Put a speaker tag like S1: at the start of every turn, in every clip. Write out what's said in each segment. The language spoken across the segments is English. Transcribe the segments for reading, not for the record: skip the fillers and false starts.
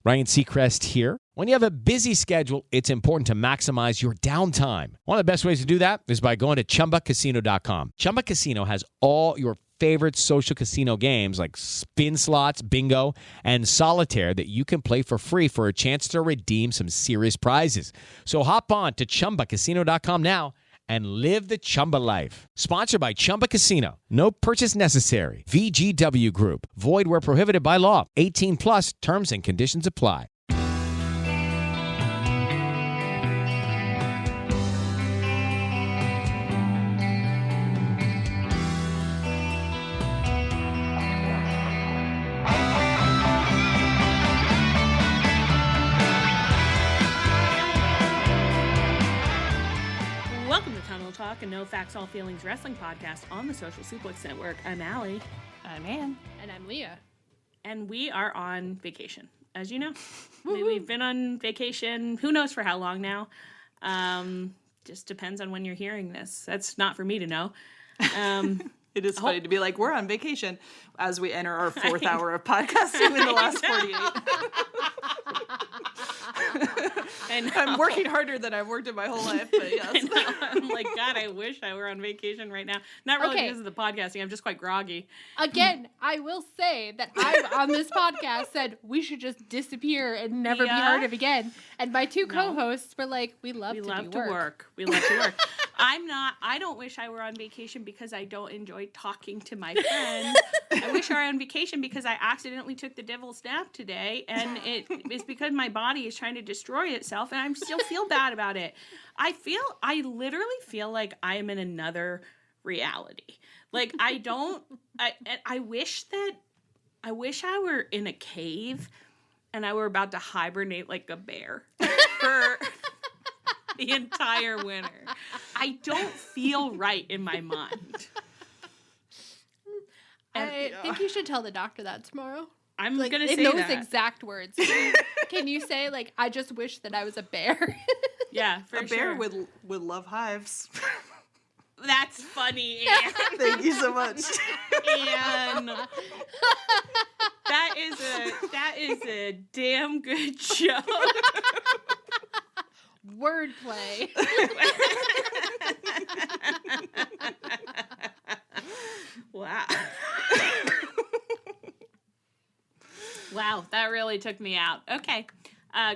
S1: Ryan Seacrest here. When you have a busy schedule, it's important to maximize your downtime. One of the best ways to do that is by going to ChumbaCasino.com. Chumba Casino has all your favorite social casino games like spin slots, bingo, and solitaire that you can play for free for a chance to redeem some serious prizes. So hop on to ChumbaCasino.com now and live the Chumba life. Sponsored by Chumba Casino. No purchase necessary. VGW Group. Void where prohibited by law. 18 plus terms and conditions apply.
S2: Talk and No Facts, All Feelings Wrestling podcast on the Social Suplex Network. I'm Allie.
S3: I'm Ann.
S4: And I'm Leah.
S2: And we are on vacation, as you know. We've been on vacation, who knows for how long now. Just depends on when you're hearing this. That's not for me to know.
S3: It is funny to be like, we're on vacation as we enter our fourth hour of podcasting in the last 48. And I'm working harder than I've worked in my whole life, but yes.
S2: I'm like, God, I wish I were on vacation right now. Not really because of the podcasting. I'm just quite groggy.
S4: Again, I will say that I, on this podcast, said we should just disappear and never be heard of again. And my two co-hosts were like, we love to work.
S2: We love to work. I don't wish I were on vacation because I don't enjoy talking to my friends. I wish I were on vacation because I accidentally took the devil's nap today, and it's because my body is trying to destroy itself, and I still feel bad about it. I literally feel like I am in another reality. Like, I wish I were in a cave and I were about to hibernate like a bear for the entire winter. I don't feel right in my mind.
S4: I think you should tell the doctor that tomorrow.
S2: I'm going to say
S4: in those
S2: that.
S4: exact words. Can you say, like, I just wish that I was a bear?
S2: Yeah, for
S3: sure. A bear would love hives.
S2: That's funny, Anne.
S3: Thank you so much.
S2: Anne. That is a damn good joke.
S4: Wordplay.
S2: Wow. Wow, that really took me out. Okay.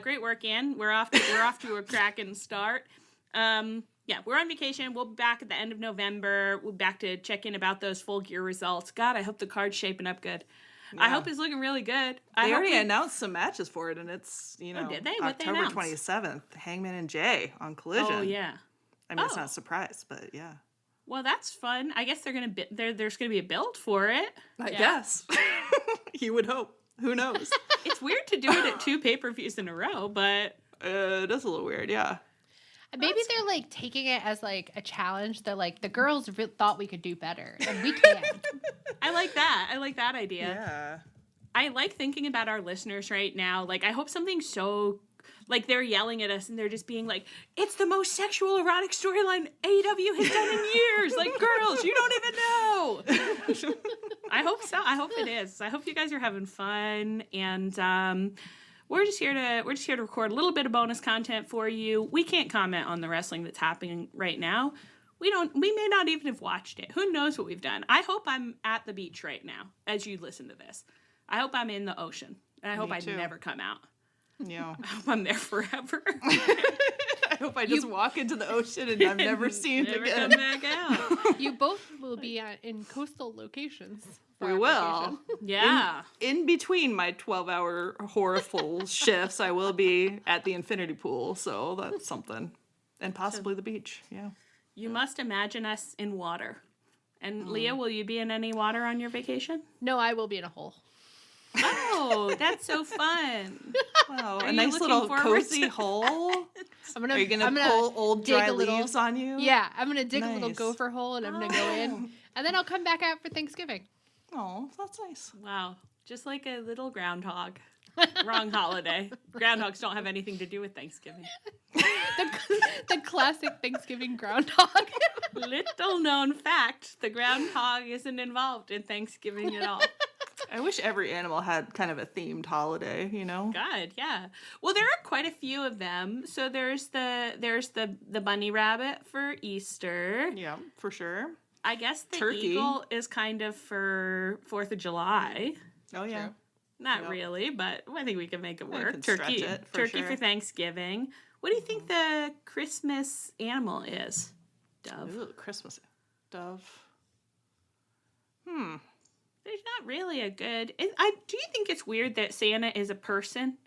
S2: Great work, Ann. We're off to a cracking start. Yeah, we're on vacation. We'll be back at the end of November. We'll be back to check in about those full gear results. God, I hope the card's shaping up good. Yeah. I hope it's looking really good.
S3: They already announced some matches for it, and it's,
S2: did they?
S3: October 27th, Hangman and Jay on Collision.
S2: Oh, yeah.
S3: I mean, it's not a surprise, but yeah.
S2: Well, that's fun. I guess there's going to be a build for it.
S3: I guess. You would hope. Who knows?
S2: It's weird to do it at 2 pay-per-views in a row, but...
S3: it is a little weird, yeah.
S4: Maybe they're, like, taking it as, like, a challenge. They're like, the girls thought we could do better, and we can.
S2: I like that. I like that idea.
S3: Yeah.
S2: I like thinking about our listeners right now. Like, I hope something so... Like, they're yelling at us, and they're just being like, it's the most sexual, erotic storyline AEW has done in years. Like, girls, you don't even know. I hope so. I hope it is. I hope you guys are having fun, and we're just here to record a little bit of bonus content for you. We can't comment on the wrestling that's happening right now. We may not even have watched it. Who knows what we've done? I hope I'm at the beach right now as you listen to this. I hope I'm in the ocean, and I hope I never come out.
S3: Yeah.
S2: I hope I'm there forever.
S3: I hope I just walk into the ocean and I'm never seen again.
S2: Come back out.
S4: You both will be in coastal locations.
S3: We will.
S2: Yeah.
S3: In between my 12-hour horrible shifts, I will be at the infinity pool, so that's something. And possibly the beach, yeah.
S2: You must imagine us in water. And Leah, will you be in any water on your vacation?
S4: No, I will be in a hole.
S2: Oh, that's so fun.
S3: Wow, a nice little cozy hole. Are you going to pull old dry leaves on you?
S4: Yeah, I'm going to dig a little gopher hole and I'm going to go in. And then I'll come back out for Thanksgiving.
S3: Oh, that's nice.
S2: Wow, just like a little groundhog. Wrong holiday. Groundhogs don't have anything to do with Thanksgiving.
S4: The classic Thanksgiving groundhog.
S2: Little known fact, the groundhog isn't involved in Thanksgiving at all.
S3: I wish every animal had kind of a themed holiday, you know?
S2: God, yeah. Well, there are quite a few of them. So there's the bunny rabbit for Easter.
S3: Yeah, for sure.
S2: I guess the
S3: Turkey.
S2: eagle is kind of for 4th of July.
S3: Oh, yeah.
S4: True.
S2: Not really, but I think we can make it work.
S3: can stretch it, for
S2: turkey
S3: sure.
S2: for Thanksgiving. What do you think the Christmas animal is? Dove.
S3: Ooh, Christmas. Dove.
S2: There's not really a good. Do you think it's weird that Santa is a person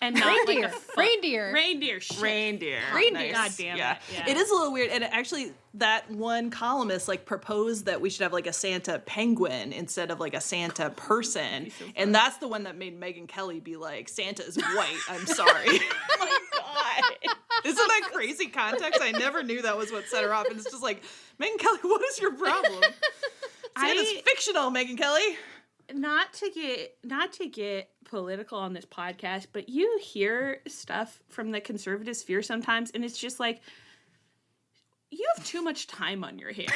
S2: and not like a
S4: Reindeer.
S2: Reindeer. Shit.
S3: Reindeer.
S2: Reindeer.
S3: Nice.
S2: God damn
S3: Yeah.
S2: it. Yeah.
S3: It is a little weird. And actually, that one columnist like proposed that we should have like a Santa penguin instead of like a Santa person. And that's the one that made Megyn Kelly be like, Santa is white. I'm sorry. Oh my God. Isn't that crazy context? I never knew that was what set her off. And it's just like, Megyn Kelly, what is your problem? Santa's fictional, Megyn Kelly.
S2: Not to get political on this podcast, but you hear stuff from the conservative sphere sometimes, and it's just like, you have too much time on your hands.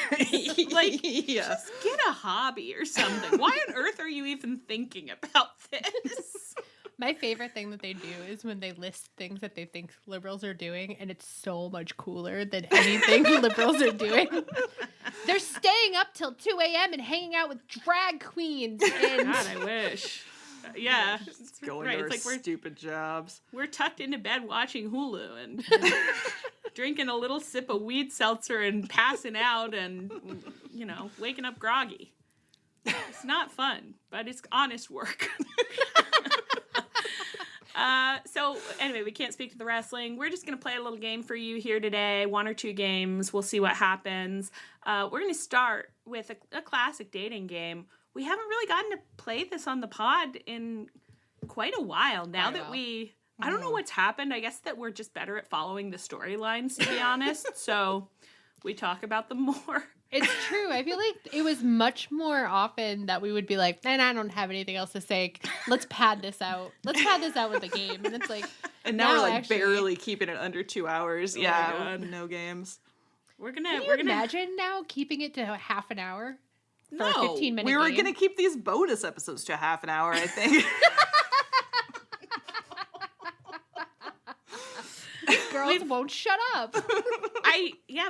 S2: Like,
S3: yes.
S2: just get a hobby or something. Why on earth are you even thinking about this?
S4: My favorite thing that they do is when they list things that they think liberals are doing, and it's so much cooler than anything liberals are doing. They're staying up till 2 a.m. and hanging out with drag queens. And
S2: God, I wish. Yeah.
S3: Going
S2: right.
S3: to our
S2: It's like
S3: stupid jobs.
S2: we're tucked into bed watching Hulu and drinking a little sip of weed seltzer and passing out and, waking up groggy. It's not fun, but it's honest work. So anyway, we can't speak to the wrestling. We're just going to play a little game for you here today. 1 or 2 games. We'll see what happens. We're going to start with a classic dating game. We haven't really gotten to play this on the pod in quite a while. Now that I don't know what's happened. I guess that we're just better at following the storylines, to be honest. So we talk about them more.
S4: it's true. I feel like it was much more often that we would be like, and I don't have anything else to say. Let's pad this out. Let's pad this out with a game. And it's like,
S3: And now we're like
S4: actually,
S3: barely keeping it under 2 hours.
S2: my
S3: Yeah,
S2: God.
S3: no games.
S4: Can you imagine now keeping it to half an hour for a 15-minute
S3: We were
S4: game?
S3: going to keep these bonus episodes to half an hour, I think.
S4: Girls won't shut up.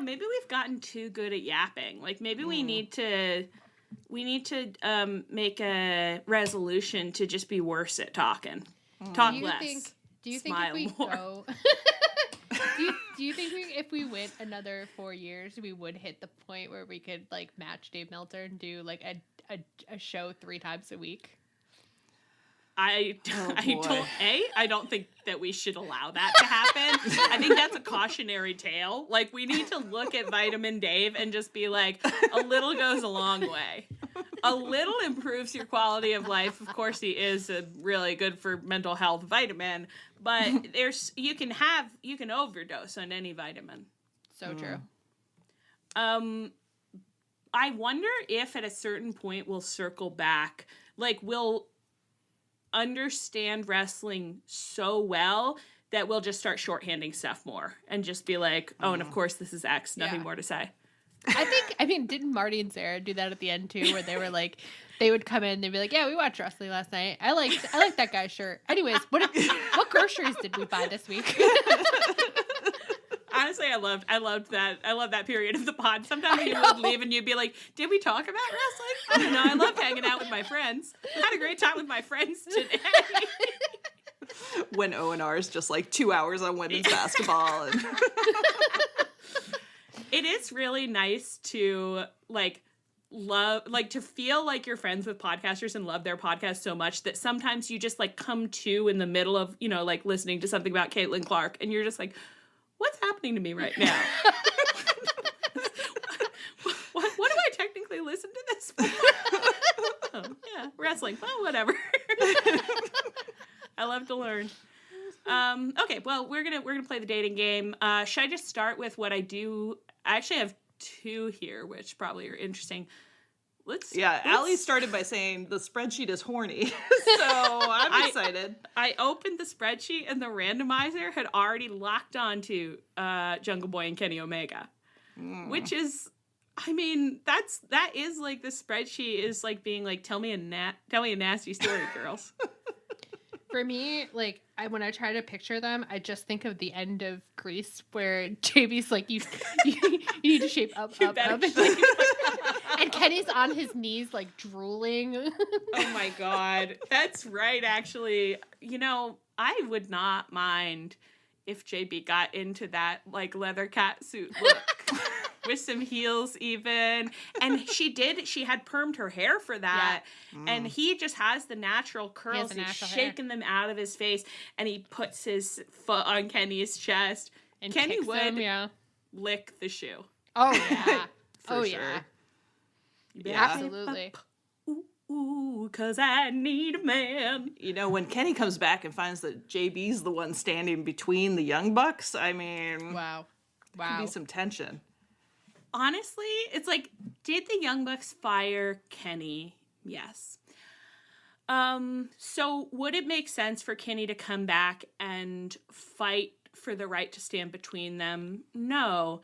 S2: Maybe we've gotten too good at yapping. Like maybe we need to make a resolution to just be worse at talking. Talk less.
S4: Do you think
S2: Smile
S4: if we
S2: more.
S4: go do you think if we went another 4 years we would hit the point where we could like match Dave Meltzer and do like a show 3 times a week?
S2: I don't think that we should allow that to happen. I think that's a cautionary tale. Like, we need to look at Vitamin Dave and just be like, a little goes a long way. A little improves your quality of life. Of course, he is a really good for mental health vitamin, but you can overdose on any vitamin.
S4: So true.
S2: I wonder if at a certain point we'll circle back, like we'll understand wrestling so well that we'll just start shorthanding stuff more and just be like, oh, and of course this is X, nothing more to say.
S4: Didn't Marty and Sarah do that at the end too, where they were like, they would come in, they'd be like, yeah, we watched wrestling last night. I liked that guy's shirt. Anyways, what groceries did we buy this week?
S2: Honestly, I loved that period of the pod. Sometimes you would leave and you'd be like, did we talk about wrestling? I don't know. I loved hanging out with my friends. Had a great time with my friends today.
S3: When O&R is just like 2 hours on women's basketball. And
S2: It is really nice to to feel like you're friends with podcasters and love their podcast so much that sometimes you just like come to in the middle of, like listening to something about Caitlin Clark and you're just like, what's happening to me right now? what do I technically listen to this for? Oh, yeah, wrestling. Well, whatever. I love to learn. Okay, well, we're gonna play the dating game. Should I just start with what I do? I actually have 2 here, which probably are interesting.
S3: Allie started by saying the spreadsheet is horny. So I'm excited.
S2: I opened the spreadsheet and the randomizer had already locked on to Jungle Boy and Kenny Omega, which is I mean, that is like the spreadsheet is like being like, tell me a nasty story, girls.
S4: For me, like, when I try to picture them, I just think of the end of Grease where JB's like, you need to shape up. And Kenny's on his knees, like, drooling.
S2: Oh, my God. That's right, actually. You know, I would not mind if JB got into that, like, leather cat suit look. With some heels even. And she had permed her hair for that. Yeah. And he just has the natural curls. He's shaking them out of his face. And he puts his foot on Kenny's chest. And Kenny would lick the shoe.
S4: Oh, yeah.
S3: For sure.
S4: Yeah. Absolutely.
S2: Ooh, 'cause I need a man.
S3: You know, when Kenny comes back and finds that JB's the one standing between the Young Bucks, I mean...
S4: Wow.
S3: Could be some tension.
S2: Honestly, it's like, did the Young Bucks fire Kenny? Yes. So would it make sense for Kenny to come back and fight for the right to stand between them? No.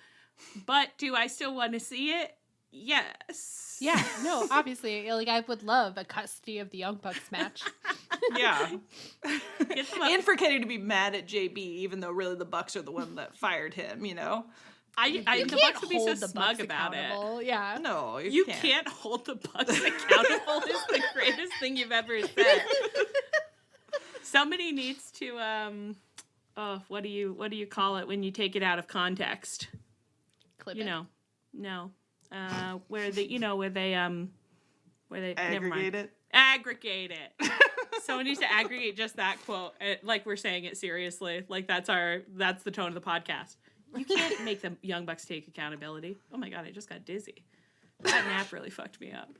S2: But do I still want to see it? Yes.
S4: Yeah, no, obviously. Like, I would love a custody of the Young Bucks match.
S3: Yeah. And for Kenny to be mad at JB, even though really the Bucks are the one that fired him, you know?
S2: The Bucks would be so smug about it.
S4: Yeah.
S3: No,
S2: you can't hold the Bucks accountable is the greatest thing you've ever said. Somebody needs to what do you call it when you take it out of context?
S3: Clip
S2: it. No. Where they
S3: aggregate it.
S2: Aggregate it. Someone needs to aggregate just that quote, like we're saying it seriously. Like that's the tone of the podcast. You can't make the Young Bucks take accountability. Oh my God, I just got dizzy. That nap really fucked me up.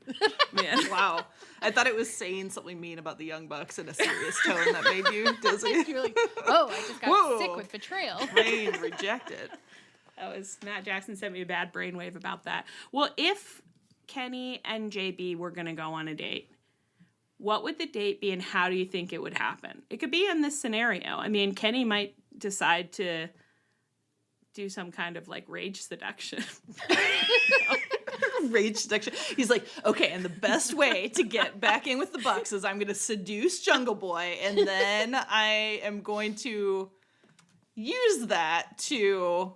S2: Man.
S3: Wow. I thought it was saying something mean about the Young Bucks in a serious tone that made you dizzy.
S4: You're like, oh, I just got sick with betrayal.
S3: Brain rejected.
S2: That was Matt Jackson sent me a bad brainwave about that. Well, if Kenny and JB were going to go on a date, what would the date be and how do you think it would happen? It could be in this scenario. I mean, Kenny might decide to do some kind of like rage seduction.
S3: Rage seduction. He's like, okay, and the best way to get back in with the Bucks is I'm going to seduce Jungle Boy, and then I am going to use that to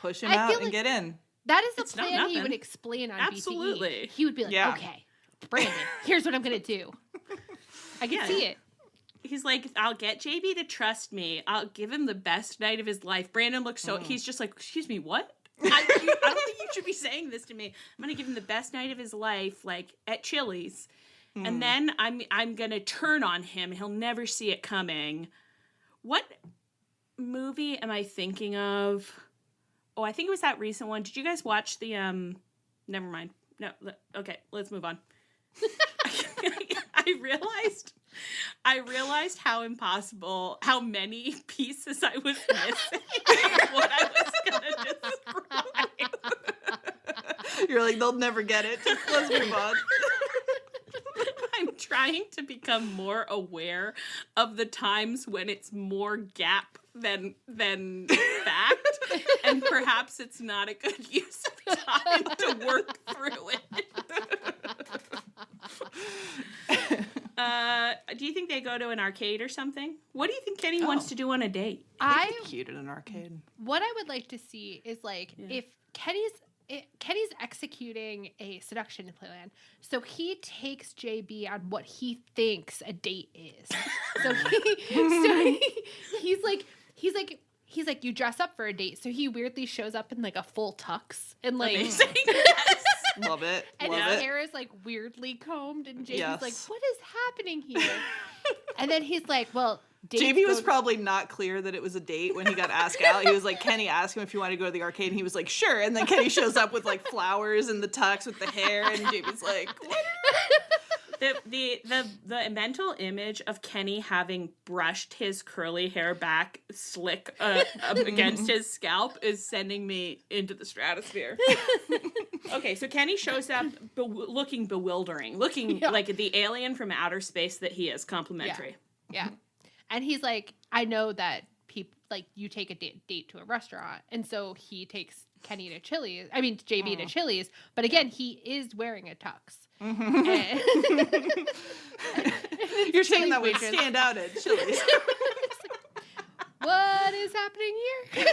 S3: push him out and get in.
S4: That is the plan he would explain on
S2: Absolutely.
S4: BTE. He would be like, okay, Brandon, here's what I'm going to do. I can see it.
S2: He's like, I'll get JB to trust me. I'll give him the best night of his life. Brandon looks so... He's just like, excuse me, what? I don't think you should be saying this to me. I'm going to give him the best night of his life, like, at Chili's. And then I'm going to turn on him. He'll never see it coming. What movie am I thinking of? Oh, I think it was that recent one. Did you guys watch the... Never mind. No, okay, let's move on. I realized how many pieces I was missing what I was going to describe.
S3: You're like, they'll never get it. Let's move on.
S2: I'm trying to become more aware of the times when it's more gap than fact, and perhaps it's not a good use of time to work through it. Do you think they go to an arcade or something? What do you think Kenny wants to do on a date?
S3: I'd be cute at an arcade.
S4: What I would like to see is like if Kenny's executing a seduction plan, so he takes JB on what he thinks a date is. He's like, you dress up for a date. So he weirdly shows up in like a full tux and like,
S2: amazing. Yes.
S3: Love it.
S4: And his hair is like weirdly combed, and JB's like, what is happening here? And then he's like, well,
S3: JB was probably not clear that it was a date when he got asked out. He was like, Kenny asked him if he wanted to go to the arcade, and he was like, sure. And then Kenny shows up with like flowers and the tux with the hair, and JB's like, what?
S2: The mental image of Kenny having brushed his curly hair back slick up against his scalp is sending me into the stratosphere. Okay, so Kenny shows up looking bewildering, looking like the alien from outer space that he is, complimentary.
S4: Yeah. And he's like, I know that people like you take a date to a restaurant, and so he takes Kenny to Chili's. I mean, JB to Chili's. But again, he is wearing a tux.
S3: You're saying
S4: Chili's
S3: that would
S4: waitress.
S3: stand out at Chili's.
S4: What is happening here?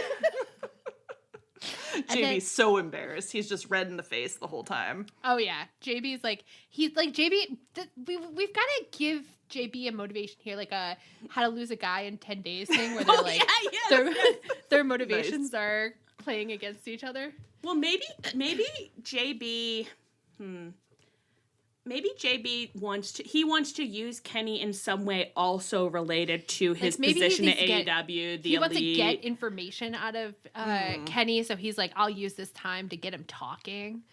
S3: JB's so embarrassed. He's just red in the face the whole time.
S4: Oh yeah, JB's like JB. We've got to give JB a motivation here, like a how to lose a guy in 10 days thing, where they're their motivations are playing against each other.
S2: Well, maybe JB. Maybe JB wants to use Kenny in some way also related to his position at AEW,
S4: he wants to get information out of Kenny, so he's like, I'll use this time to get him talking.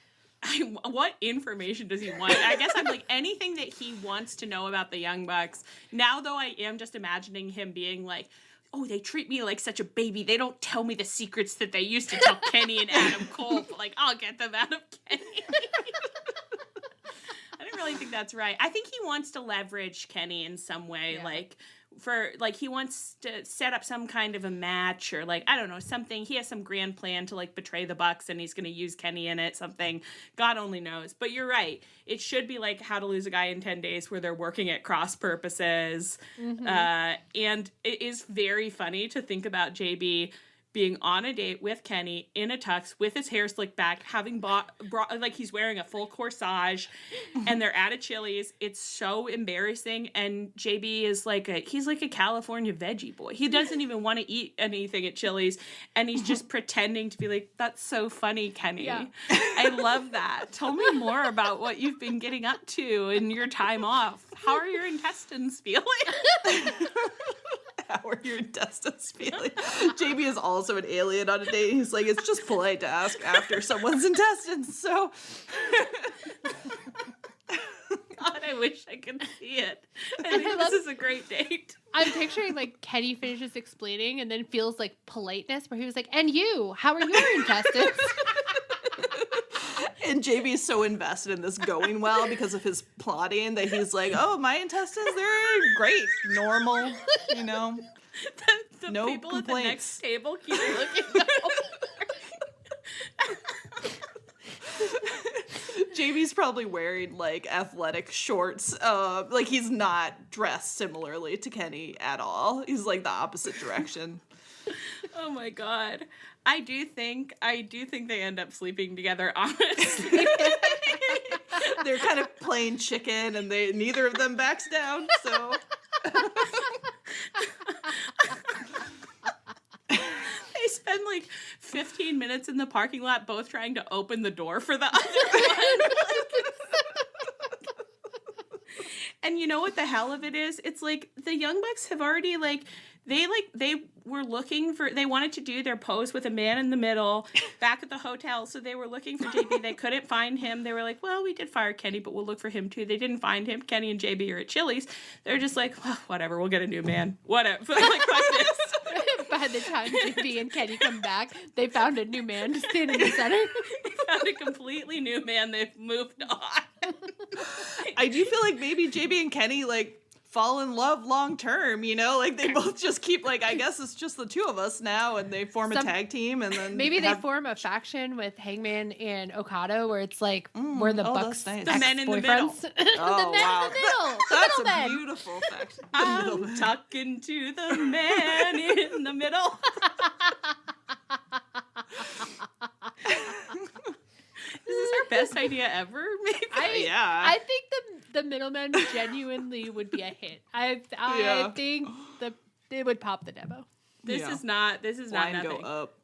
S2: What information does he want? I guess I'm like, anything that he wants to know about the Young Bucks. Now, though, I am just imagining him being like, oh, they treat me like such a baby. They don't tell me the secrets that they used to tell Kenny and Adam Cole. But like, I'll get them out of Kenny. I don't really think that's right. I think he wants to leverage Kenny in some way, he wants to set up some kind of a match or I don't know, something. He has some grand plan to betray the Bucks, and he's going to use Kenny in it, something. God only knows. But you're right. It should be like How to Lose a Guy in 10 Days, where they're working at cross purposes. And it is very funny to think about JB being on a date with Kenny in a tux with his hair slicked back, having brought he's wearing a full corsage, and they're at a Chili's. It's so embarrassing, and JB is he's like a California veggie boy. He doesn't even want to eat anything at Chili's, and he's just pretending to be like, that's so funny, Kenny. Yeah. I love that. Tell me more about what you've been getting up to in your time off. How are your intestines feeling?
S3: How are your intestines feeling? JB is also an alien on a date. He's like, it's just polite to ask after someone's intestines. So,
S2: God, I wish I could see it. I think this is a great date.
S4: I'm picturing Kenny finishes explaining and then feels politeness, where he was like, and you, how are your intestines?
S3: And JB is so invested in this going well because of his plotting that he's like, oh, my intestines, they're great, normal,
S2: The
S3: no
S2: people
S3: complaints.
S2: At the next table keep looking over.
S3: JB's probably wearing athletic shorts. He's not dressed similarly to Kenny at all. He's the opposite direction.
S2: Oh my God. I do think they end up sleeping together, honestly.
S3: They're kind of playing chicken, and neither of them backs down, so.
S2: They spend 15 minutes in the parking lot both trying to open the door for the other one. And you know what the hell of it is? It's the Young Bucks have already they were looking for, they wanted to do their pose with a man in the middle back at the hotel. So they were looking for JB. They couldn't find him. They were like, well, we did fire Kenny, but we'll look for him too. They didn't find him. Kenny and JB are at Chili's. They're just like, well, whatever, we'll get a new man. Whatever. Fuck this.
S4: By the time JB and Kenny come back, they found a new man to stand in the center.
S2: They found a completely new man. They've moved on.
S3: I do feel maybe JB and Kenny fall in love long term, they both just keep I guess it's just the two of us now, and they form a tag team, and then
S4: maybe they form a faction with Hangman and Okada, where it's we're the Bucks,
S3: nice.
S2: The men in the middle.
S3: Oh,
S4: the men
S3: wow.
S4: in the middle.
S3: That's
S4: the
S3: a
S4: men.
S3: beautiful faction.
S2: I'm talking to the man in the middle. Is this our best idea ever? Maybe.
S4: I think the middleman genuinely would be a hit. I think it would pop the demo.
S2: This is not
S3: Line
S2: nothing.
S3: go up.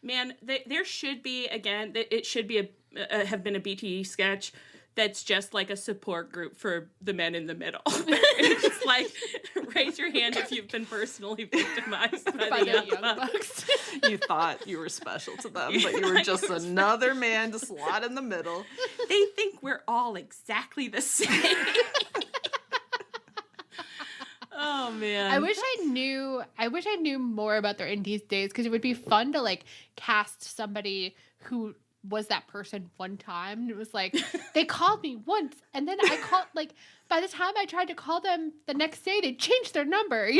S2: Man, there should be, again, it should be have been a BTE sketch that's just a support group for the men in the middle. It's raise your hand if you've been personally victimized by the Young Bucks.
S3: You thought you were special to them, but you were just another man to slot in the middle.
S2: They think we're all exactly the same. Oh man.
S4: I wish I knew more about their indies days, because it would be fun to cast somebody who was that person one time, and it was they called me once, and then I called by the time I tried to call them the next day, they changed their number,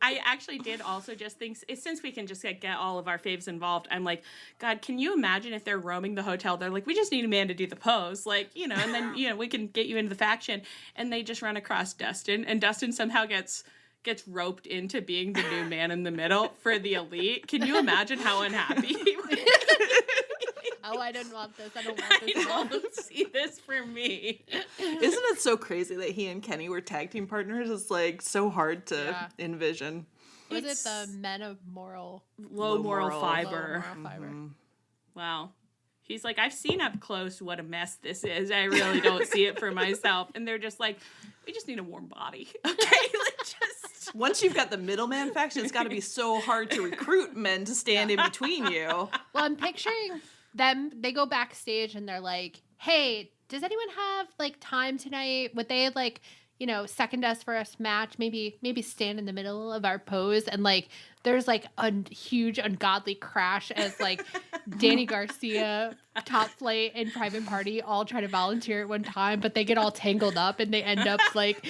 S2: I actually did also just think, since we can just get all of our faves involved, I'm like, God, can you imagine if they're roaming the hotel? They're like, we just need a man to do the pose, like, you know, and then, you know, we can get you into the faction. And they just run across Dustin, and Dustin somehow gets roped into being the new man in the middle for the elite. Can you imagine how unhappy he would be?
S4: Oh, I don't want this. I don't want this.
S2: I don't see this for me.
S3: Isn't it so crazy that he and Kenny were tag team partners? It's like so hard to envision.
S4: Was it the men of moral?
S2: Low moral fiber.
S4: Low moral fiber.
S2: Wow. He's like, I've seen up close what a mess this is. I really don't see it for myself. And they're just like, we just need a warm body. Okay, like just.
S3: Once you've got the middleman faction, it's got to be so hard to recruit men to stand in between you.
S4: Well, I'm picturing them. They go backstage and they're like, hey, does anyone have like time tonight? Would they like, you know, second us for us match? Maybe stand in the middle of our pose. And like, there's like a huge ungodly crash as like Danny Garcia, Top Flight, and Private Party all try to volunteer at one time, but they get all tangled up and they end up like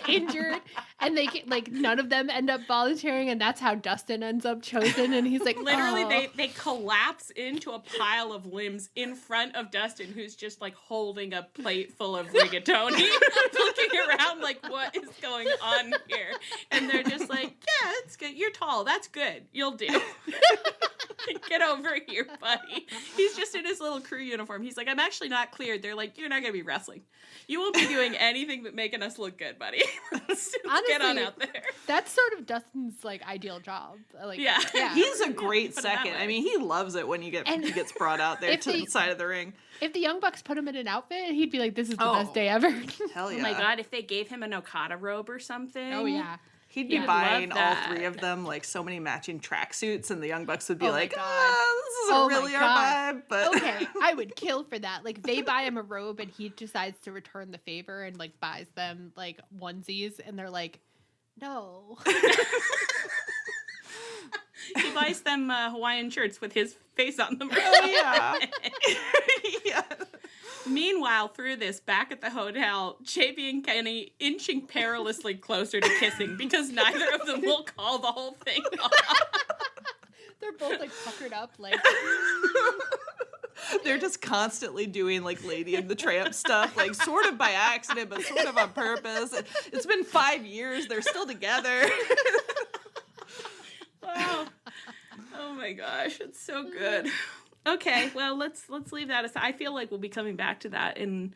S4: injured, and they get, like none of them end up volunteering, and that's how Dustin ends up chosen. And he's like,
S2: Literally,
S4: oh.
S2: they collapse into a pile of limbs in front of Dustin, who's just like holding a plate full of rigatoni, looking around like, what is going on here? And they're just like, yeah, it's good. You're tall. That's good. You'll do. Get over here, buddy. He's just in his little crew uniform. He's like, I'm actually not cleared. They're like, you're not going to be wrestling. You won't be doing anything but making us look good, buddy. Let's get on out there.
S4: That's sort of Dustin's like ideal job. Like,
S2: Yeah.
S3: He's a great
S2: Put it that
S3: second.
S2: way.
S3: I mean, he loves it when he gets brought out there to the side of the ring.
S4: If the Young Bucks put him in an outfit, he'd be like, this is the best day ever.
S3: Hell yeah.
S2: Oh my God, if they gave him an Okada robe or something.
S4: Oh, yeah.
S3: He'd be
S2: would
S3: buying
S2: love
S3: all
S2: that.
S3: three of them like so many matching tracksuits, and the Young Bucks would be
S4: Oh my
S3: like,
S4: God.
S3: this isn't
S4: Oh my
S3: really our
S4: God.
S3: vibe. But
S4: Okay, I would kill for that. Like, they buy him a robe and he decides to return the favor and like buys them like onesies, and they're like, no.
S2: He buys them Hawaiian shirts with his face on them.
S3: oh yeah, yeah.
S2: Meanwhile, through this, back at the hotel, JB and Kenny inching perilously closer to kissing because neither of them will call the whole thing off.
S4: They're both like puckered up, like.
S3: They're just constantly doing like Lady and the Tramp stuff, like sort of by accident, but sort of on purpose. It's been 5 years; they're still together.
S2: Wow. Oh my gosh, it's so good. Okay, well let's leave that aside. I feel like we'll be coming back to that in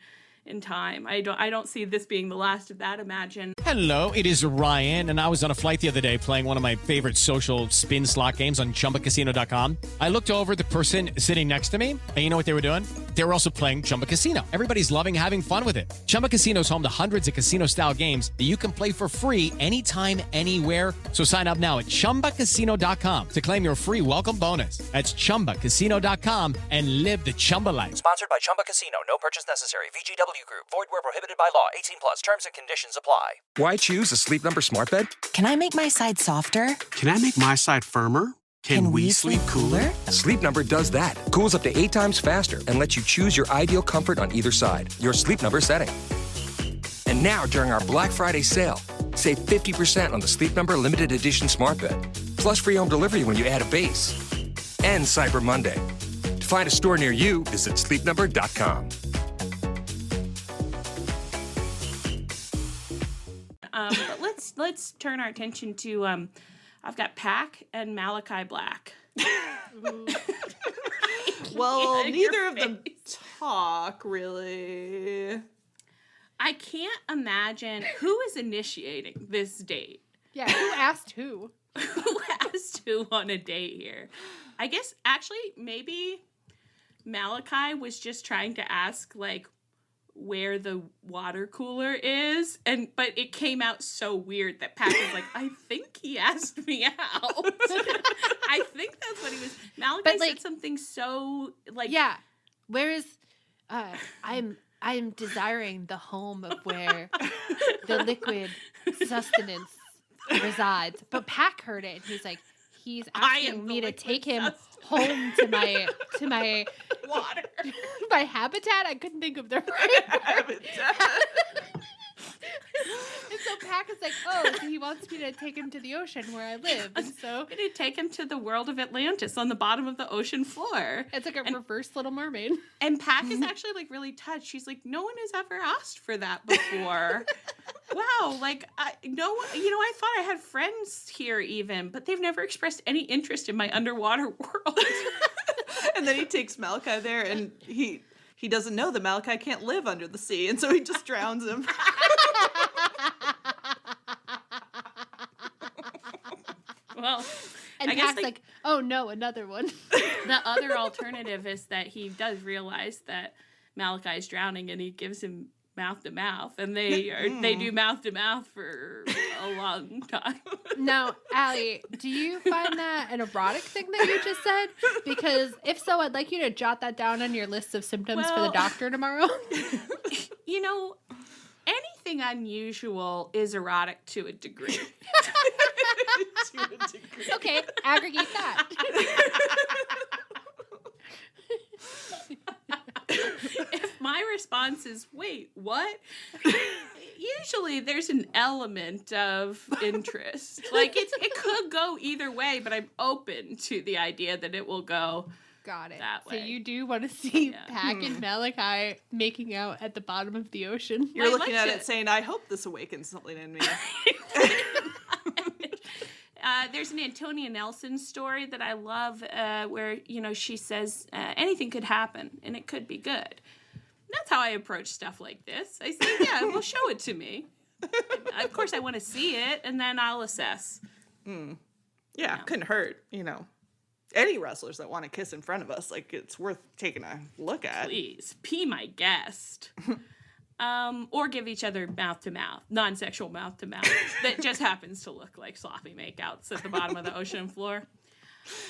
S2: time. I don't see this being the last of that. Imagine.
S1: Hello, it is Ryan, and I was on a flight the other day playing one of my favorite social spin slot games on ChumbaCasino.com. I looked over at the person sitting next to me, and you know what they were doing? They were also playing Chumba Casino. Everybody's loving having fun with it. Chumba Casino is home to hundreds of casino-style games that you can play for free anytime, anywhere. So sign up now at ChumbaCasino.com to claim your free welcome bonus. That's ChumbaCasino.com and live the Chumba life.
S5: Sponsored by Chumba Casino. No purchase necessary. VGW Group. Void where prohibited by law. 18 plus. Terms and conditions apply.
S6: Why choose a Sleep Number smart bed?
S7: Can I make my side softer?
S8: Can I make my side firmer? Can we sleep cooler?
S6: Sleep Number does that. Cools up to 8 times faster and lets you choose your ideal comfort on either side. Your Sleep Number setting. And now, during our Black Friday sale, save 50% on the Sleep Number limited edition smart bed. Plus free home delivery when you add a base. And Cyber Monday. To find a store near you, visit sleepnumber.com.
S2: But let's turn our attention to I've got Pac and Malachi Black.
S3: Well,
S2: Yeah,
S3: neither
S2: your
S3: of them
S2: face.
S3: talk really.
S2: I can't imagine who is initiating this date.
S4: Yeah, who asked who?
S2: Who asked who on a date here? I guess actually maybe Malachi was just trying to ask like where the water cooler is, but it came out so weird that Pat was like, I think he asked me out. I think that's what he was. Malachi
S4: But, like,
S2: said something so like
S4: Yeah, where is? I'm desiring the home of where the liquid sustenance resides. But Pac heard it, and he's like, he's
S2: I am
S4: asking
S2: the
S4: me to
S2: liquid
S4: take him
S2: sustenance.
S4: home to my
S2: water.
S4: my habitat. I couldn't think of the right word. It's So Pack is like, oh, so he wants me to take him to the ocean where I live. And so
S2: I'm gonna take him to the world of Atlantis on the bottom of the ocean floor.
S4: it's like a reverse Little Mermaid.
S2: And Pack is actually like really touched. She's like, no one has ever asked for that before. Wow, like I thought I had friends here even, but they've never expressed any interest in my underwater world.
S3: And then he takes Malachi there, and he doesn't know that Malachi can't live under the sea, and so he just drowns him.
S2: Well,
S4: And
S2: I guess
S4: Pack's like, oh no, another one.
S2: the other alternative is that he does realize that Malachi's drowning, and he gives him mouth to mouth, and they do mouth to mouth for a long time.
S4: Now, Allie, do you find that an erotic thing that you just said? Because if so, I'd like you to jot that down on your list of symptoms for the
S2: Well-
S4: doctor tomorrow.
S2: You know, anything unusual is erotic to a degree.
S4: Okay, aggregate that.
S2: If my response is, wait, what? Usually there's an element of interest. Like, it could go either way, but I'm open to the idea that it will go
S4: Got it.
S2: that
S4: So
S2: way.
S4: you do want to see
S2: Yeah.
S4: Pack and Malachi making out at the bottom of the ocean.
S3: You're
S2: I'd
S3: looking
S2: like
S3: at
S2: to-
S3: it saying, I hope this awakens something in me.
S2: There's an Antonia Nelson story that I love where, she says anything could happen and it could be good. That's how I approach stuff like this. I say, yeah, well, show it to me. Of course, I want to see it, and then I'll assess.
S3: Yeah, couldn't hurt, Any wrestlers that want to kiss in front of us, like, it's worth taking a look at.
S2: Please, pee my guest. Or give each other mouth to mouth, non-sexual mouth to mouth that just happens to look like sloppy makeouts at the bottom of the ocean floor.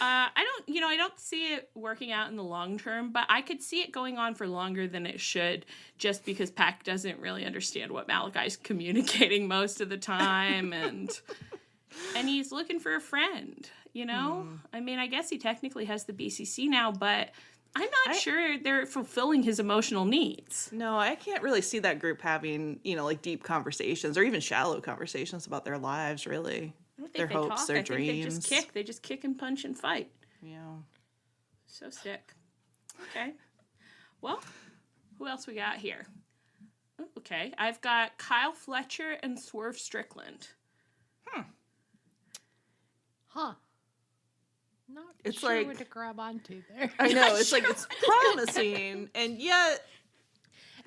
S2: I don't see it working out in the long term, but I could see it going on for longer than it should, just because Pac doesn't really understand what Malachi's communicating most of the time, and he's looking for a friend. I mean, I guess he technically has the BCC now, but I'm not sure they're fulfilling his emotional needs.
S3: No, I can't really see that group having, like, deep conversations or even shallow conversations about their lives, really.
S2: I don't think
S3: Their
S2: they
S3: hopes,
S2: talk.
S3: their
S2: I think they
S3: dreams.
S2: just kick. They just kick and punch and fight.
S3: Yeah.
S2: So sick. Okay. Well, who else we got here? Okay, I've got Kyle Fletcher and Swerve Strickland.
S4: Huh. Not
S3: It's
S4: sure
S3: like-
S4: what to grab onto there.
S3: I know, it's like, it's promising, and yet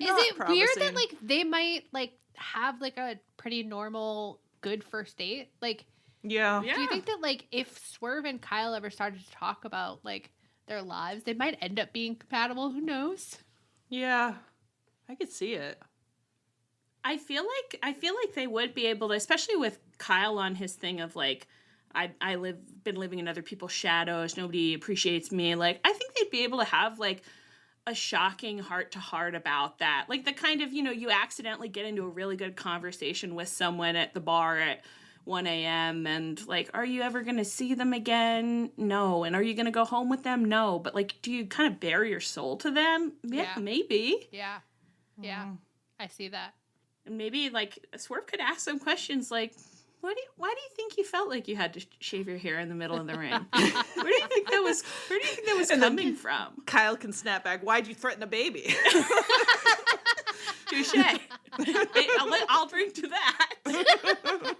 S4: Is
S3: not
S4: it weird that
S3: promising.
S4: like they might like have like a pretty normal good first date? Like
S3: Yeah.
S4: do you think that like if Swerve and Kyle ever started to talk about like their lives, they might end up being compatible? Who knows?
S3: Yeah. I could see it.
S2: I feel like they would be able to, especially with Kyle on his thing of like, been living in other people's shadows. Nobody appreciates me. Like, I think they'd be able to have like a shocking heart to heart about that. Like the kind of, you accidentally get into a really good conversation with someone at the bar at 1 a.m. and like, are you ever going to see them again? No. And are you going to go home with them? No. But like, do you kind of bare your soul to them? Yeah. Maybe.
S4: Yeah. Yeah. I see that.
S2: And maybe like Swerve could ask some questions like, why do you think you felt like you had to shave your hair in the middle of the ring? Where do you think that was coming from?
S3: Kyle can snap back, why'd you threaten a baby?
S2: Touche. I'll drink to that.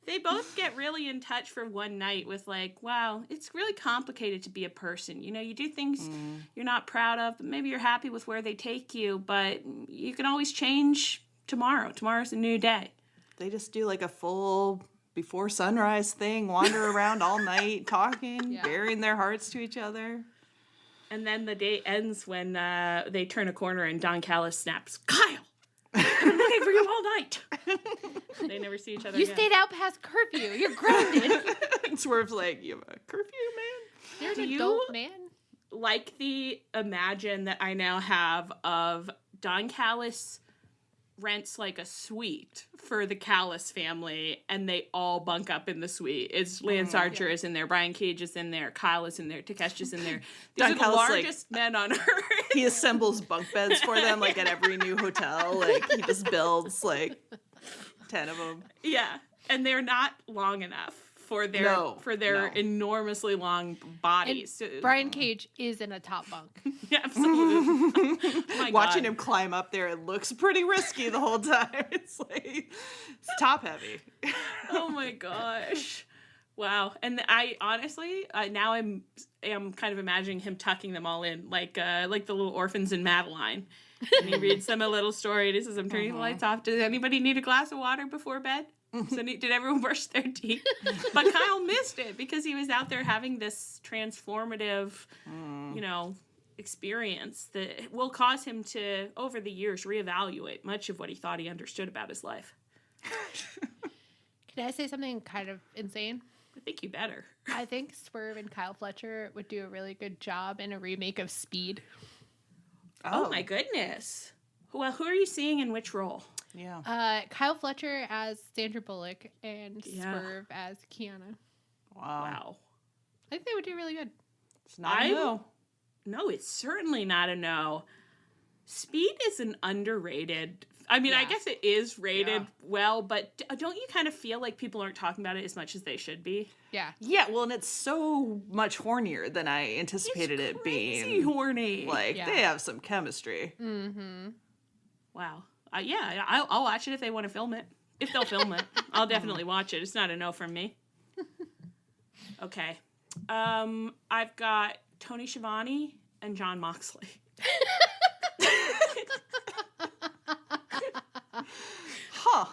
S2: They both get really in touch for one night with like, wow, it's really complicated to be a person. You do things you're not proud of, but maybe you're happy with where they take you, but you can always change tomorrow. Tomorrow's a new day.
S3: They just do like a full before sunrise thing, wander around all night talking, baring their hearts to each other.
S2: And then the day ends when they turn a corner and Don Callis snaps, Kyle, I've been looking for you all night. They never see each other
S4: You
S2: again.
S4: stayed out past curfew. You're grounded.
S3: And Swerve's like, you have a curfew, man?
S4: You're
S2: Do
S4: an
S2: you-
S4: adult man.
S2: Like the imagine that I now have of Don Callis rents like a suite for the Callis family and they all bunk up in the suite. It's Lance Archer is in there, Brian Cage is in there, Kyle is in there, Takesh is in there. These
S3: Don
S2: are the
S3: Callis, like-
S2: largest men on earth.
S3: He assembles bunk beds for them, like at every new hotel. Like he just builds like 10 of them.
S2: Yeah, and they're not long enough for their enormously long bodies.
S4: Brian Cage is in a top bunk.
S2: Absolutely. My
S3: Watching
S2: God.
S3: him climb up there, it looks pretty risky the whole time. It's top heavy.
S2: Oh my gosh. Wow. And I honestly, now am kind of imagining him tucking them all in like the little orphans in Madeline. And he reads them a little story and he says, I'm turning the lights off. Does anybody need a glass of water before bed? So did everyone brush their teeth? But Kyle missed it because he was out there having this transformative, experience that will cause him to, over the years, reevaluate much of what he thought he understood about his life.
S4: Can I say something kind of insane?
S2: I think you better.
S4: I think Swerve and Kyle Fletcher would do a really good job in a remake of Speed.
S2: Oh my goodness. Well, who are you seeing in which role?
S3: Yeah.
S4: Kyle Fletcher as Sandra Bullock and Swerve as Kiana.
S2: Wow.
S4: I think they would do really good.
S3: It's not a no.
S2: No, it's certainly not a no. Speed is an underrated. I mean, I guess it is rated well, but don't you kind of feel like people aren't talking about it as much as they should be?
S4: Yeah.
S3: Yeah, well, and it's so much hornier than I anticipated it being.
S2: Crazy horny.
S3: Like, they have some chemistry.
S4: Mm-hmm.
S2: Wow. I'll watch it if they want to film it. If they'll film it, I'll definitely watch it. It's not a no from me. Okay. I've got Tony Schiavone and John Moxley.
S3: Huh.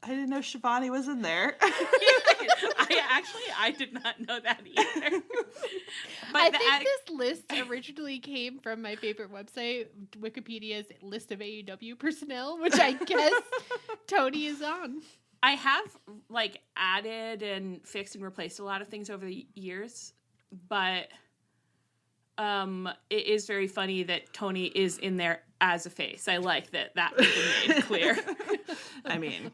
S3: I didn't know Shivani was in there.
S2: I did not know that either. But
S4: I think this list originally came from my favorite website, Wikipedia's list of AEW personnel, which I guess Tony is on.
S2: I have added and fixed and replaced a lot of things over the years, but it is very funny that Tony is in there as a face. I like that was made clear.
S3: I mean,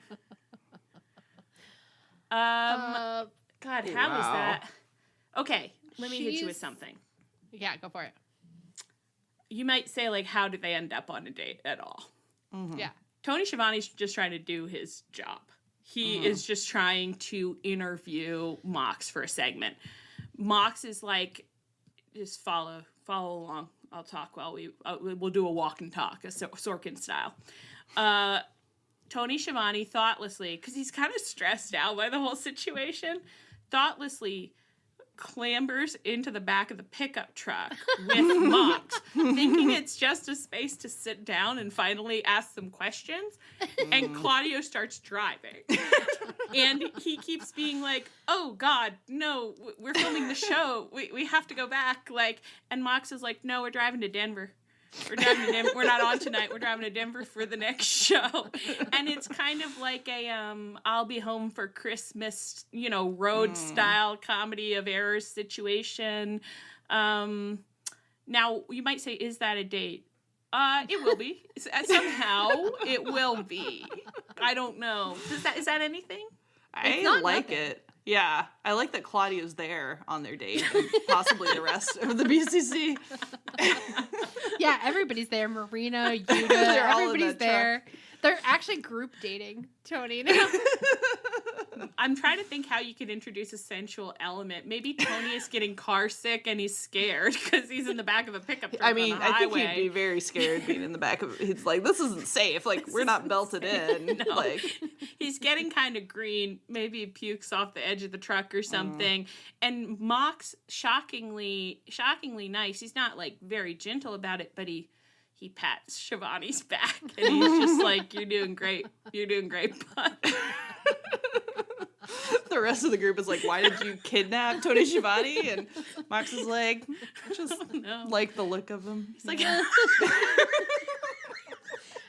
S2: God, how is that? Okay, let me hit you with something.
S4: Yeah, go for it.
S2: You might say, how did they end up on a date at all?
S3: Mm-hmm.
S4: Yeah.
S2: Tony Schiavone's just trying to do his job. He is just trying to interview Mox for a segment. Mox is just follow along. I'll talk while we'll do a walk and talk, a Sorkin style. Tony Schiavone thoughtlessly, because he's kind of stressed out by the whole situation, thoughtlessly clambers into the back of the pickup truck with Mox, thinking it's just a space to sit down and finally ask some questions. And Claudio starts driving. And he keeps being like, oh, God, no, we're filming the show. We have to go back. And Mox is like, no, we're driving to Denver. We're driving to Denver. We're not on tonight. We're driving to Denver for the next show. And it's kind of like a I'll be home for Christmas, road style comedy of errors situation. Now you might say, is that a date? It will be. Somehow it will be. I don't know. Is that anything?
S3: I like it. Yeah, I like that Claudio's there on their date, and possibly the rest of the BCC.
S4: Yeah, everybody's there. Marina, Yuta,
S3: They're all in
S4: everybody's
S3: that
S4: there.
S3: truck.
S4: They're actually group dating Tony now.
S2: I'm trying to think how you could introduce a sensual element. Maybe Tony is getting car sick and he's scared because he's in the back of a pickup truck
S3: I mean,
S2: on the
S3: I think
S2: highway.
S3: he'd be very scared being in the back of. He's like, this isn't safe. We're not belted in.
S2: No. He's getting kind of green. Maybe he pukes off the edge of the truck or something. And Mox, shockingly nice. He's not very gentle about it, but he pats Shivani's back and he's just like, you're doing great. You're doing great, bud.
S3: The rest of the group is like, why did you kidnap Tony Schiavone? And Mox is like, just like the look of him.
S2: He's like,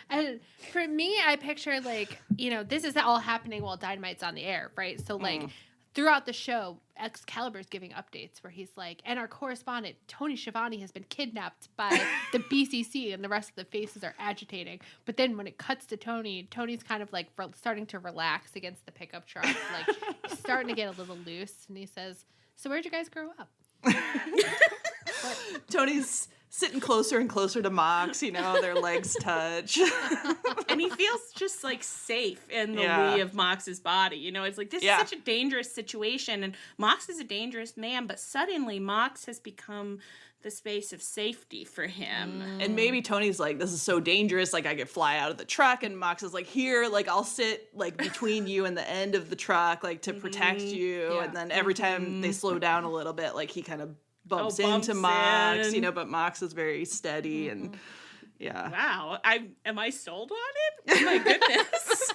S4: And for me, I picture this is all happening while Dynamite's on the air, right? So throughout the show, Excalibur's giving updates where he's like, and our correspondent, Tony Schiavone, has been kidnapped by the BCC, and the rest of the faces are agitating. But then when it cuts to Tony's kind of starting to relax against the pickup truck, he's starting to get a little loose, and he says, so where'd you guys grow up?
S3: Tony's sitting closer and closer to Mox, you know, their legs touch.
S2: And he feels just like safe in the
S3: Yeah.
S2: lee of Mox's body. You know, it's like this is such a dangerous situation, and Mox is a dangerous man, but suddenly Mox has become the space of safety for him.
S3: And maybe Tony's like, this is so dangerous, like I could fly out of the truck, and Mox is like, here, like I'll sit like between you and the end of the truck, like to protect you.
S4: Yeah.
S3: And then every time they slow down a little bit, like he kind of bumps
S2: bumps
S3: into Mox,
S2: in.
S3: you know, but Mox is very steady and yeah.
S2: Wow, am I sold on it? Oh my goodness.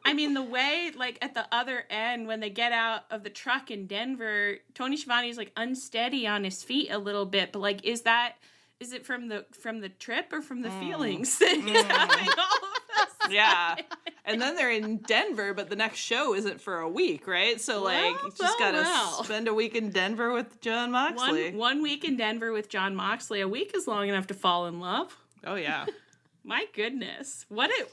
S2: I mean, the way, like, at the other end, when they get out of the truck in Denver, Tony Schiavone's, like, unsteady on his feet a little bit. But, like, is it from the trip or from the feelings that he's having all of this?
S3: Yeah. And then they're in Denver, but the next show isn't for a week, right? So, like, you just gotta spend a week in Denver with John Moxley.
S2: One week in Denver with John Moxley. A week is long enough to fall in love.
S3: Oh, yeah.
S2: My goodness. What a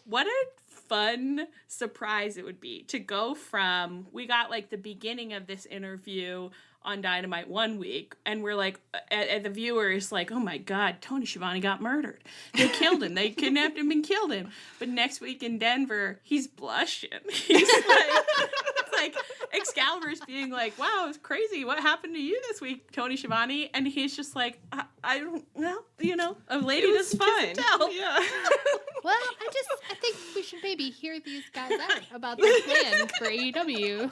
S2: fun surprise it would be to go from, we got like the beginning of this interview on Dynamite 1 week, and we're like, at the viewers, like, oh my God, Tony Schiavone got murdered. They killed him. They kidnapped him and killed him. But next week in Denver, he's blushing. He's like, it's like Excalibur's being like, wow, it's crazy. What happened to you this week, Tony Schiavone? And he's just like, I don't, well, you know, a lady doesn't kiss and tell.
S3: Yeah.
S4: Well, I think we should maybe hear these guys out about their plan for AEW.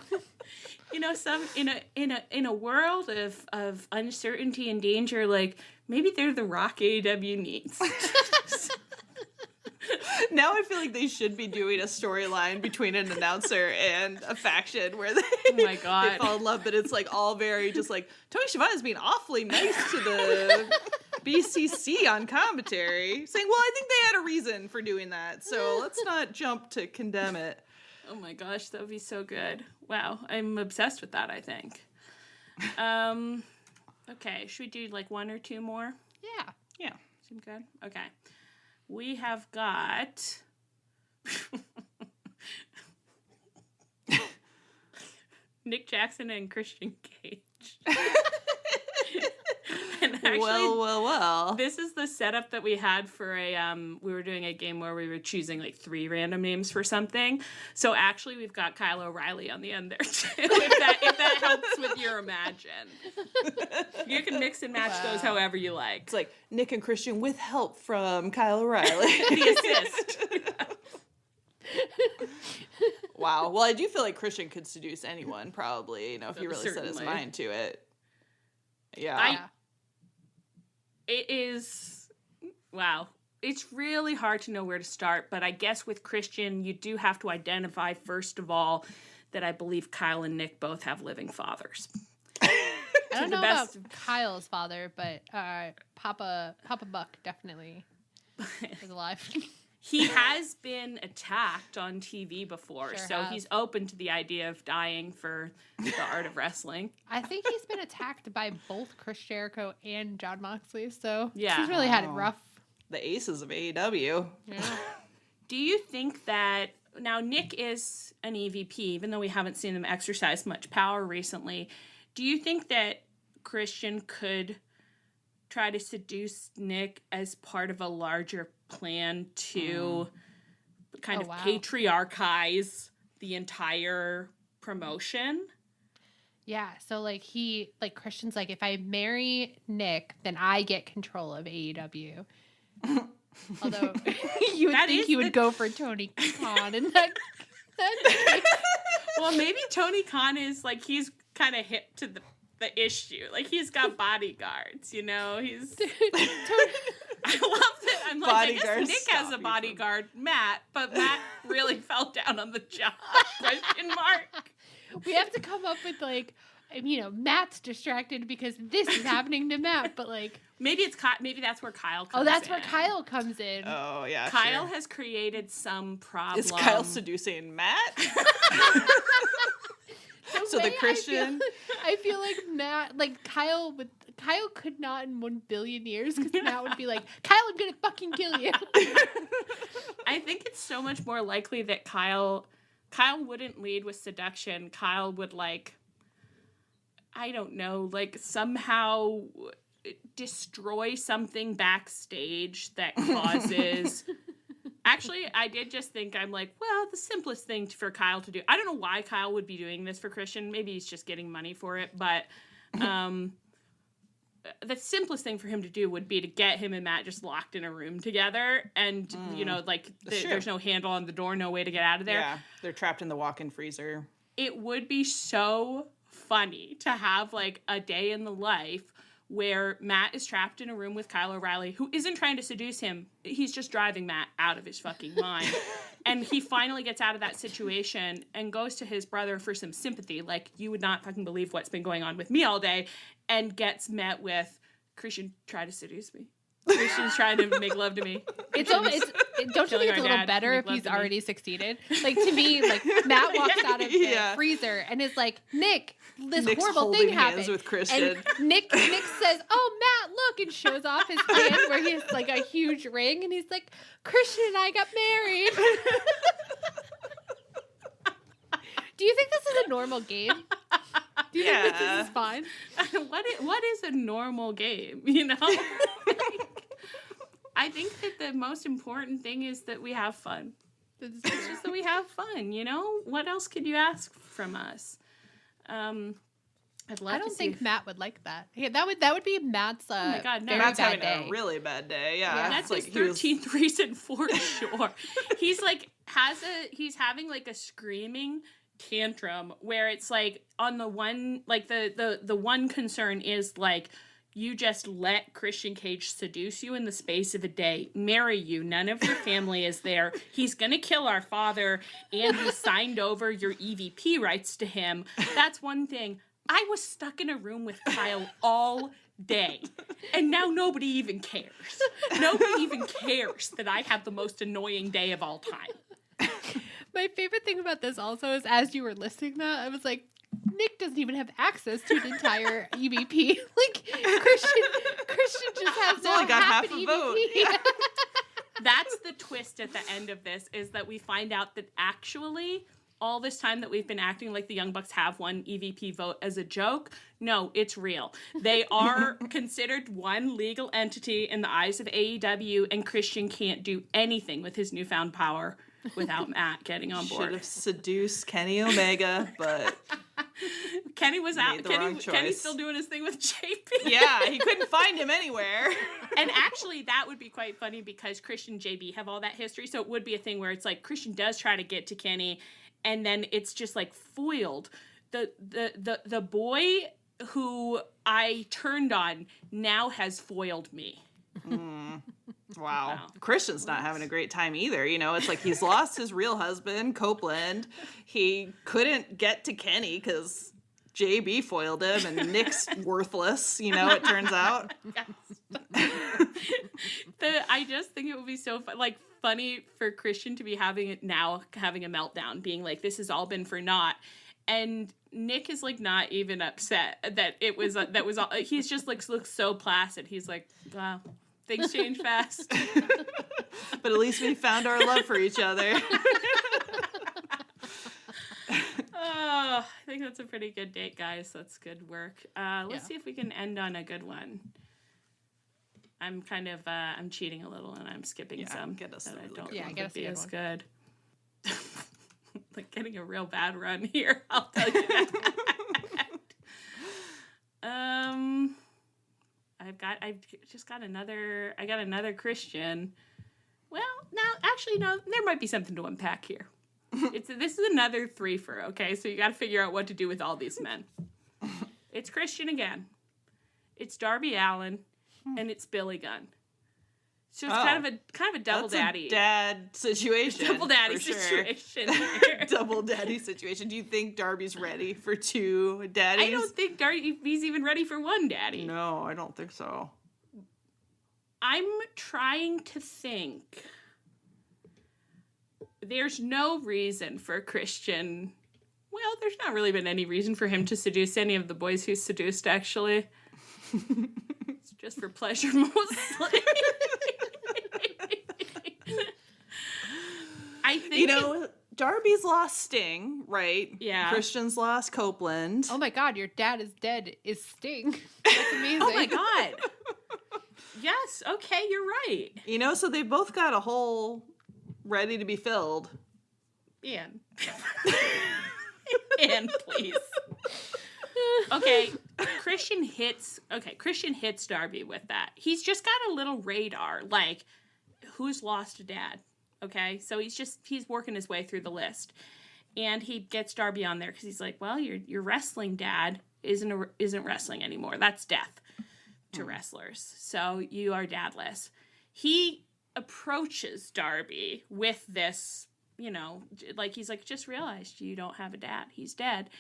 S2: You know, some in a world of uncertainty and danger, like maybe they're the rock AEW needs.
S3: Now I feel like they should be doing a storyline between an announcer and a faction where they,
S2: Oh my God.
S3: they fall in love, but it's like all very just like Tony Schiavone is being awfully nice to the BCC on commentary, saying, well, I think they had a reason for doing that, so let's not jump to condemn it.
S2: Oh my gosh, that would be so good. Wow, I'm obsessed with that, I think. Okay, should we do like one or two more?
S4: Yeah.
S3: Yeah.
S2: Seem good? Okay. We have got Nick Jackson and Christian Cage. And actually,
S3: Well.
S2: this is the setup that we had for we were doing a game where we were choosing like 3 random names for something. So actually we've got Kyle O'Reilly on the end there too, if that helps with your imagine. You can mix and match those however you like.
S3: It's like Nick and Christian with help from Kyle O'Reilly.
S2: The assist.
S3: Wow. Well, I do feel like Christian could seduce anyone, probably, you know, if he really set his
S2: Certainly.
S3: mind to it. Yeah.
S2: It is, wow. It's really hard to know where to start, but I guess with Christian, you do have to identify, first of all, that I believe Kyle and Nick both have living fathers.
S4: I don't know
S2: best-
S4: about Kyle's father, but Papa Buck definitely is alive.
S2: He has been attacked on TV before,
S4: Sure
S2: so
S4: has.
S2: he's open to the idea of dying for the art of wrestling.
S4: I think he's been attacked by both Chris Jericho and John Moxley, so
S2: Yeah.
S4: he's really had it rough.
S3: The aces of AEW.
S4: Yeah.
S2: Do you think that, now Nick is an EVP, even though we haven't seen him exercise much power recently, do you think that Christian could try to seduce Nick as part of a larger plan to kind of
S4: wow.
S2: patriarchize the entire promotion?
S4: Yeah, so like Christian's like, if I marry Nick, then I get control of AEW. Although you would
S2: That
S4: think
S2: is
S4: he would
S2: the-
S4: go for Tony Khan in that case.
S2: Well, maybe Tony Khan is like, he's kind of hip to the issue. Like, he's got bodyguards, you know? He's... I love that. I'm like, I guess
S3: Bodyguards
S2: Nick
S3: stop
S2: has a
S3: you
S2: bodyguard, Matt, but Matt really fell down on the job. Question mark.
S4: We have to come up with like, you know, Matt's distracted because this is happening to Matt, but like,
S2: Maybe it's maybe that's where Kyle comes in.
S4: oh, that's where Kyle comes in.
S3: Oh, yeah.
S2: Kyle
S3: sure.
S2: has created some problem.
S3: Is Kyle seducing Matt? So the
S4: way
S3: Christian.
S4: I feel like Matt, like Kyle could not in 1 billion years because Matt would be like, Kyle, I'm gonna fucking kill you.
S2: I think it's so much more likely that Kyle wouldn't lead with seduction. Kyle would, like, I don't know, like somehow destroy something backstage that causes... Actually, I did just think, I'm like, well, the simplest thing for Kyle to do... I don't know why Kyle would be doing this for Christian. Maybe he's just getting money for it, but... the simplest thing for him to do would be to get him and Matt just locked in a room together, and there's no handle on the door, no way to get out of there.
S3: Yeah, they're trapped in the walk-in freezer.
S2: It would be so funny to have like a day in the life where Matt is trapped in a room with Kyle O'Reilly, who isn't trying to seduce him. He's just driving Matt out of his fucking mind. And he finally gets out of that situation and goes to his brother for some sympathy. Like, you would not fucking believe what's been going on with me all day. And gets met with, Christian tried to seduce me. Christian's trying to make love to me.
S4: Don't you think it's a little better if he's already succeeded? Like, to me, like, Matt walks out of the freezer and is like, Nick's horrible thing happened.
S3: With Christian.
S4: And Nick says, oh, Matt, look, and shows off his hand where he has like a huge ring, and he's like, Christian and I got married. Do you think this is a normal game? Do you think this is fine?
S2: What is a normal game, you know? I think that the most important thing is that we have fun. It's just that we have fun, you know? What else could you ask from us? I
S4: don't think Matt would like that. Yeah, that would be Matt's
S2: oh my God, no.
S3: Matt's
S4: bad
S3: having
S4: day.
S3: a really bad day. Yeah.
S2: That's his 13th reason for sure. He's like he's having like a screaming tantrum where it's like on the one, like the one concern is like, you just let Christian Cage seduce you in the space of a day, marry you, none of your family is there, he's gonna kill our father, and he signed over your EVP rights to him. That's one thing. I was stuck in a room with Kyle all day, and now nobody even cares. Nobody even cares that I have the most annoying day of all time.
S4: My favorite thing about this also is, as you were listening, Matt, I was like, Nick doesn't even have access to an entire EVP. Like, Christian just has
S3: only got half
S4: an
S3: a
S4: EVP.
S3: vote. Yeah.
S2: That's the twist at the end of this, is that we find out that actually all this time that we've been acting like the Young Bucks have one EVP vote as a joke, no, it's real. They are considered one legal entity in the eyes of AEW, and Christian can't do anything with his newfound power without Matt getting on board.
S3: Should have seduced Kenny Omega, but
S2: Kenny was out. Kenny's still doing his thing with JP.
S3: Yeah, he couldn't find him anywhere.
S2: And actually, that would be quite funny because Christian and JB have all that history, so it would be a thing where it's like Christian does try to get to Kenny, and then it's just like foiled. The boy who I turned on now has foiled me.
S3: Wow. Christian's not having a great time either. You know, it's like he's lost his real husband, Copeland. He couldn't get to Kenny because JB foiled him, and Nick's worthless, you know, it turns out.
S2: I just think it would be so funny for Christian to be having a meltdown, being like, this has all been for naught. And Nick is like not even upset that it was that was all. He's just like looks so placid. He's like, wow, things change fast.
S3: But at least we found our love for each other.
S2: Oh, I think that's a pretty good date, guys. That's good work. Let's see if we can end on a good one. I'm kind of I'm cheating a little, and I'm skipping some
S3: get us
S2: that I don't
S4: get
S2: think
S4: us
S2: would be
S4: a good
S2: as
S4: one.
S2: good. Like getting a real bad run here, I'll tell you that. I got another Christian. Well, no, there might be something to unpack here. This is another threefer, okay? So you got to figure out what to do with all these men. It's Christian again. It's Darby Allin, and it's Billy Gunn. So it's kind of a double daddy.
S3: Dad situation.
S2: Double daddy situation. Here.
S3: Double daddy situation. Do you think Darby's ready for two daddies?
S2: I don't think Darby's even ready for one daddy.
S3: No, I don't think so.
S2: I'm trying to think. There's no reason for Christian. Well, there's not really been any reason for him to seduce any of the boys he's seduced, actually. It's just for pleasure, mostly. I think
S3: Darby's lost Sting, right?
S2: Yeah.
S3: Christian's lost Copeland.
S4: Oh my God, your dad is dead is Sting. That's amazing.
S2: Oh my God. Yes. Okay, you're right.
S3: You know, so they both got a hole ready to be filled.
S2: Ian. Ian, please. Okay, Christian hits Darby with that. He's just got a little radar, like, who's lost a dad? Okay, so he's working his way through the list. And he gets Darby on there because he's like, well, your wrestling dad isn't wrestling anymore. That's death to wrestlers. So you are dadless. He approaches Darby with this, you know, like he's like, just realized you don't have a dad. He's dead.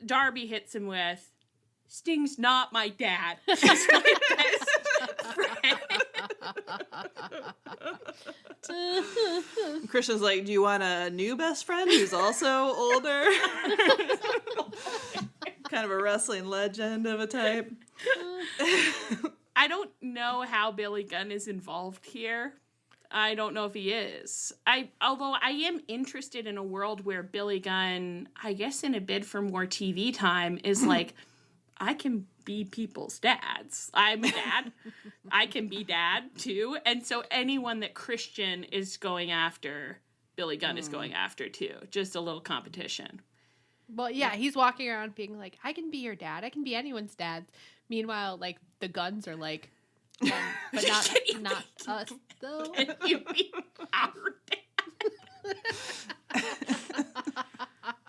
S2: Darby hits him with, Sting's not my dad. He's my best friend.
S3: Christian's like, do you want a new best friend who's also older? Kind of a wrestling legend of a type.
S2: I don't know how Billy Gunn is involved here. I don't know if he is. Although I am interested in a world where Billy Gunn, I guess in a bid for more TV time, is like, I can be people's dads. I'm a dad. I can be dad too. And so anyone that Christian is going after, Billy Gunn is going after too. Just a little competition.
S4: Well, yeah, he's walking around being like, I can be your dad. I can be anyone's dad. Meanwhile, like, the Guns are like, but not us, though.
S2: Can you be our dad?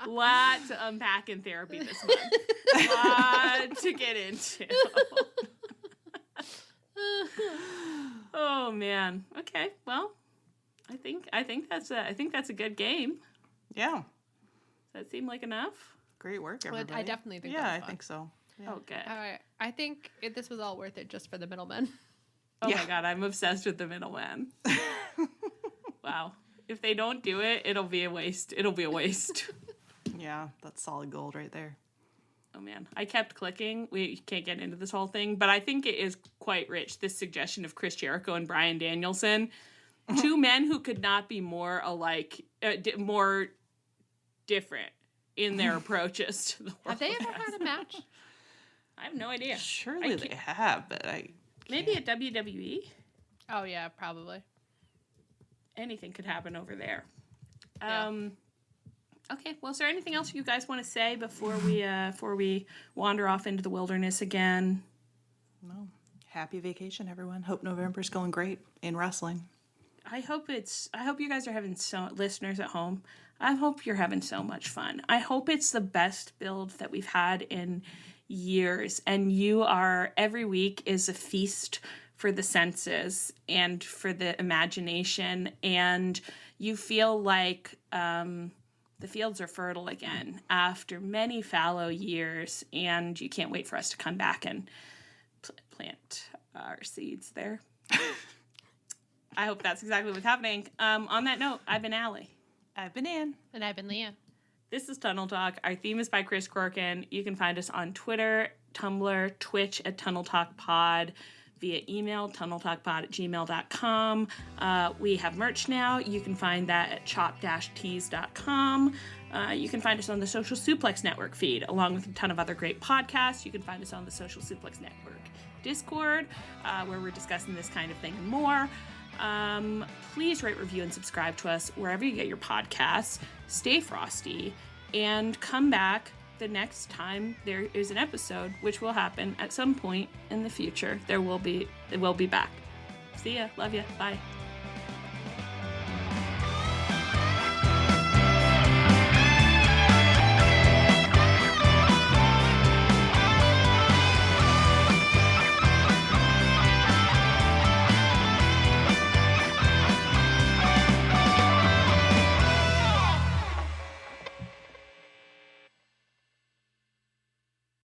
S2: Lot to unpack in therapy this month. Lot to get into. Oh man. Okay. Well, I think that's a good game.
S3: Yeah.
S2: Does that seem like enough?
S3: Great work,
S4: Well,
S3: everybody.
S4: I definitely think
S3: Yeah,
S4: that was
S3: I
S4: fun.
S3: think so. Yeah.
S2: Oh, good.
S4: I think this was all worth it just for the middlemen.
S2: Oh my God, I'm obsessed with the middleman. Wow. If they don't do it, it'll be a waste. It'll be a waste.
S3: Yeah, that's solid gold right there.
S2: Oh man, I kept clicking. We can't get into this whole thing, but I think it is quite rich, this suggestion of Chris Jericho and Bryan Danielson. Two men who could not be more alike, more different in their approaches to the world.
S4: Have they ever had a match?
S2: I have no idea.
S3: Surely they have, but
S2: Maybe at WWE.
S4: Oh, yeah, probably.
S2: Anything could happen over there.
S4: Yeah.
S2: Okay, well, is there anything else you guys want to say before we wander off into the wilderness again?
S3: No. Happy vacation, everyone. Hope November's going great in wrestling.
S2: I hope you guys are having listeners at home. I hope you're having so much fun. I hope it's the best build that we've had in years, and every week is a feast for the senses and for the imagination, and you feel like the fields are fertile again after many fallow years, and you can't wait for us to come back and plant our seeds there. I hope that's exactly what's happening. On that note, I've been Allie.
S3: I've been Ann.
S4: And I've been Leah.
S2: This is Tunnel Talk. Our theme is by Chris Corkin. You can find us on Twitter, Tumblr, Twitch at Tunnel Talk Pod, via email, tunneltalkpod@gmail.com. We have merch now. You can find that at chop-tees.com. You can find us on the Social Suplex Network feed, along with a ton of other great podcasts. You can find us on the Social Suplex Network Discord, where we're discussing this kind of thing and more. Please rate, review, and subscribe to us wherever you get your podcasts. Stay frosty, and come back the next time there is an episode, which will happen at some point in the future. It will be back. See ya. Love ya. Bye.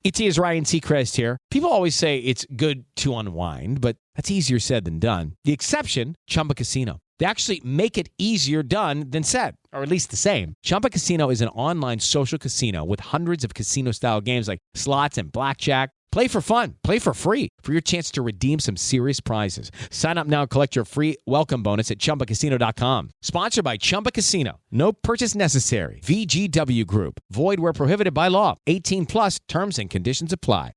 S1: ET is Ryan Seacrest here. People always say it's good to unwind, but that's easier said than done. The exception, Chumba Casino. They actually make it easier done than said, or at least the same. Chumba Casino is an online social casino with hundreds of casino-style games like slots and blackjack. Play for fun. Play for free for your chance to redeem some serious prizes. Sign up now and collect your free welcome bonus at ChumbaCasino.com. Sponsored by Chumba Casino. No purchase necessary. VGW Group. Void where prohibited by law. 18 plus terms and conditions apply.